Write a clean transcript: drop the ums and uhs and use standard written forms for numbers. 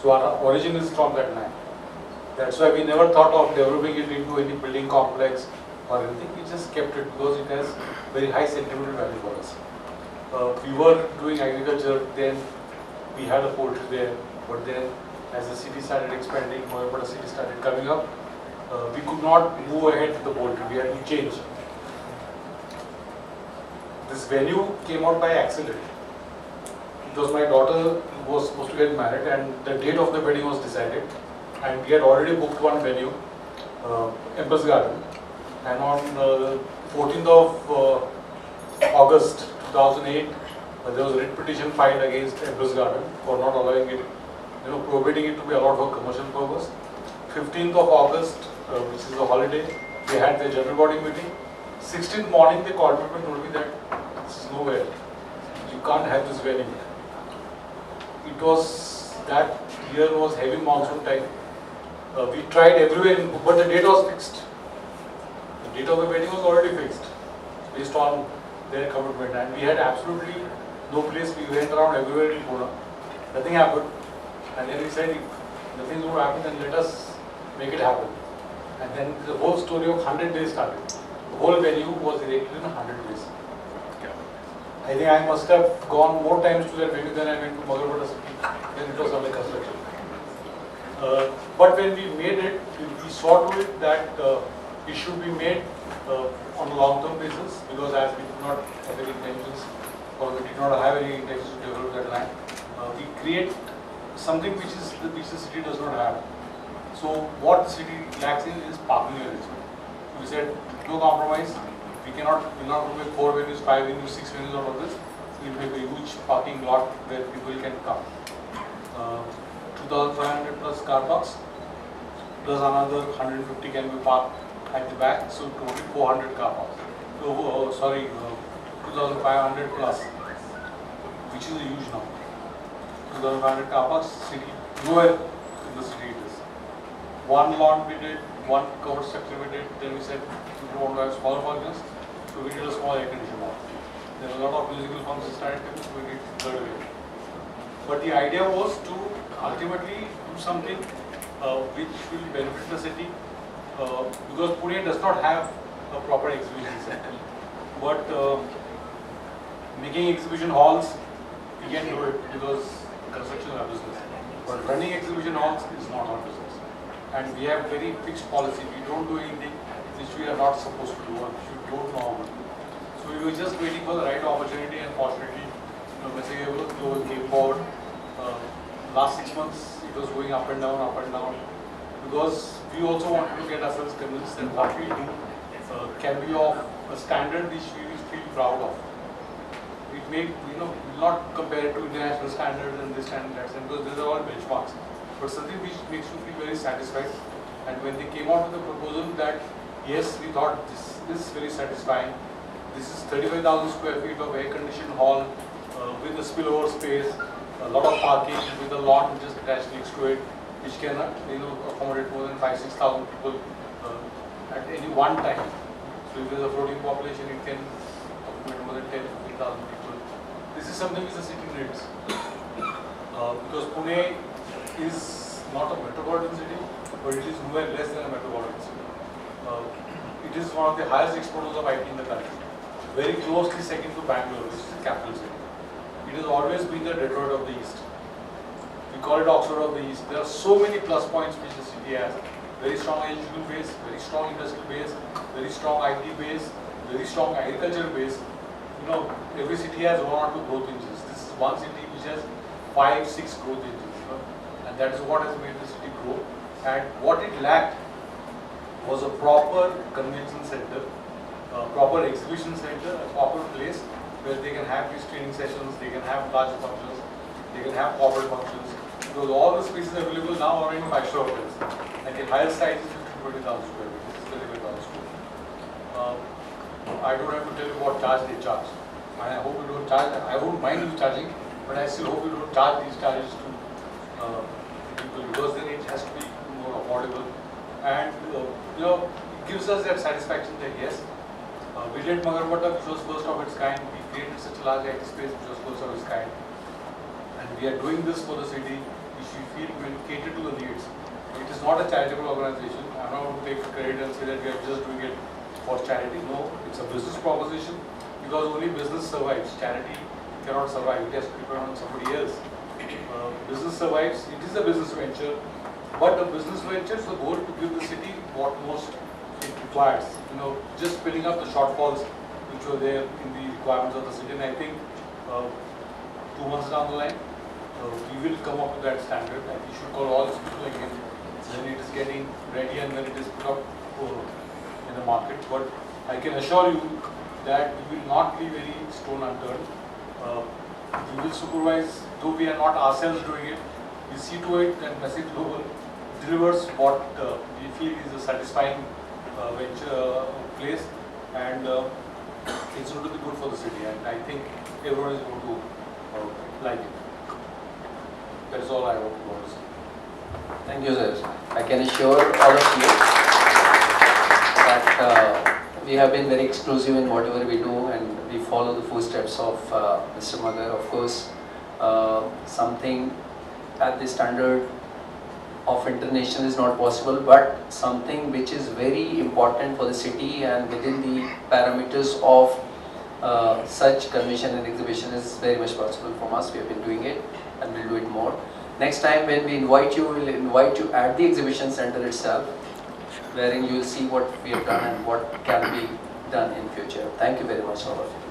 So our origin is from that land. That's why we never thought of developing it into any building complex or anything. We just kept it because it has very high sentimental value for us. We were doing agriculture, then we had a poultry there, but then as the city started expanding, Magarpatta city started coming up, we could not move ahead with the poultry. We had to change. This venue came out by accident. It was my daughter who was supposed to get married, and the date of the wedding was decided. And we had already booked one venue, Empress Garden. And on 14th of August 2008, there was a writ petition filed against Empress Garden for not allowing it, prohibiting it to be allowed for commercial purpose. 15th of August, which is a holiday, they had their general body meeting. 16th morning, they called me and told me that this is nowhere. You can't have this venue. It was, that year was heavy monsoon time. We tried everywhere, but the date was fixed. The date of the wedding was already fixed based on their commitment, and we had absolutely no place. We went around everywhere in Pune. Nothing happened. And then we said, if nothing is going to happen, then let us make it happen. And then the whole story of 100 days started. The whole venue was erected in 100 days. I think I must have gone more times to that venue than I went to Magarpatta city when it was under construction. But when we made it, we saw to it that it should be made on a long-term basis, because as we did not have any intentions, or we did not have any intentions to develop that land, we create something which the city does not have. So what the city lacks in is parking arrangement. We said no compromise. We're not going to make 4 venues, 5 venues, 6 venues out of this. We'll make a huge parking lot where people can come. 2,500 plus car parks, plus another 150 can be parked at the back, so totally 400 car parks. 2,500 plus, which is a huge number. 2,500 car parks, city, nowhere in the city it is. One lawn we did, one covered structure we did, then we said we don't want to have smaller functions, so we did a small air conditioning hall. There were a lot of musical functions started, so we did third wave. But the idea was to ultimately do something which will benefit the city, because Pune does not have a proper exhibition center. But making exhibition halls, we can do it because construction is our business. But running exhibition halls is not our business. And we have very fixed policy. We don't do anything which we are not supposed to do or which we don't know how to do. So we were just waiting for the right opportunity, and fortunately, Messe came forward. Last 6 months, it was going up and down, because we also wanted to get ourselves convinced that what we do can be of a standard which we will feel proud of. It may, we'll not compare it to international standards and this and that, because these are all benchmarks. But something which makes you feel very satisfied. And when they came out with the proposal that, yes, we thought this is very satisfying. This is 35,000 square feet of air-conditioned hall with a spillover space, a lot of parking with a lawn just attached next to it, which can accommodate more than 5,000–6,000 people at any one time. So if there is a floating population, it can accommodate more than 10–15,000 people. This is something which the city needs, because Pune is not a metropolitan city, but it is nowhere less than a metropolitan city. It is one of the highest exporters of IT in the country, very closely second to Bangalore, which is the capital city. It has always been the Detroit of the East. We call it Oxford of the East. There are so many plus points which the city has. Very strong educational base, very strong industrial base, very strong IT base, very strong agricultural base. Every city has 1 or 2 growth engines. This is one city which has 5–6 growth engines. And that is what has made the city grow. And what it lacked was a proper convention center, a proper exhibition center, a proper place where they can have these training sessions, they can have large functions, they can have corporate functions. Because all the spaces available now are in 5-star hotels. And the highest size is 15–20,000 square feet. This is 35,000 square feet. I don't have to tell you what charge they charge. And I hope you don't charge. I won't mind you charging, but I still hope you don't charge these charges to people, because then it has to be more affordable. And it gives us that satisfaction that yes, we did Magarpatta, which was first of its kind. We created such a large IT space which was first of its kind. And we are doing this for the city. which we feel will cater to the needs. It is not a charitable organization. I'm not going to take credit and say that we are just doing it for charity. No, it's a business proposition, because only business survives. Charity cannot survive. It has to depend on somebody else. Business survives. It is a business venture, but a business venture is the goal to give the city what most it requires. Just filling up the shortfalls which were there in the requirements of the city. And I think 2 months down the line, we will come up with that standard, and we should call all these people again when it is getting ready and when it is put up in the market. But I can assure you that we will not leave any stone unturned. We will supervise, though we are not ourselves doing it. We see to it that Messe Global delivers what we feel is a satisfying venture place, and it's going to be good for the city, and I think everyone is going to like it. That's all I want to say. Thank you, sir. I can assure all of you that we have been very exclusive in whatever we do, and we follow the footsteps of Mr. Magar. Of course, something at the standard of international is not possible, but something which is very important for the city and within the parameters of such convention and exhibition is very much possible from us. We have been doing it and we'll do it more. Next time when we invite you, we'll invite you at the exhibition center itself, wherein you will see what we have done and what can be done in future. Thank you very much, all of you.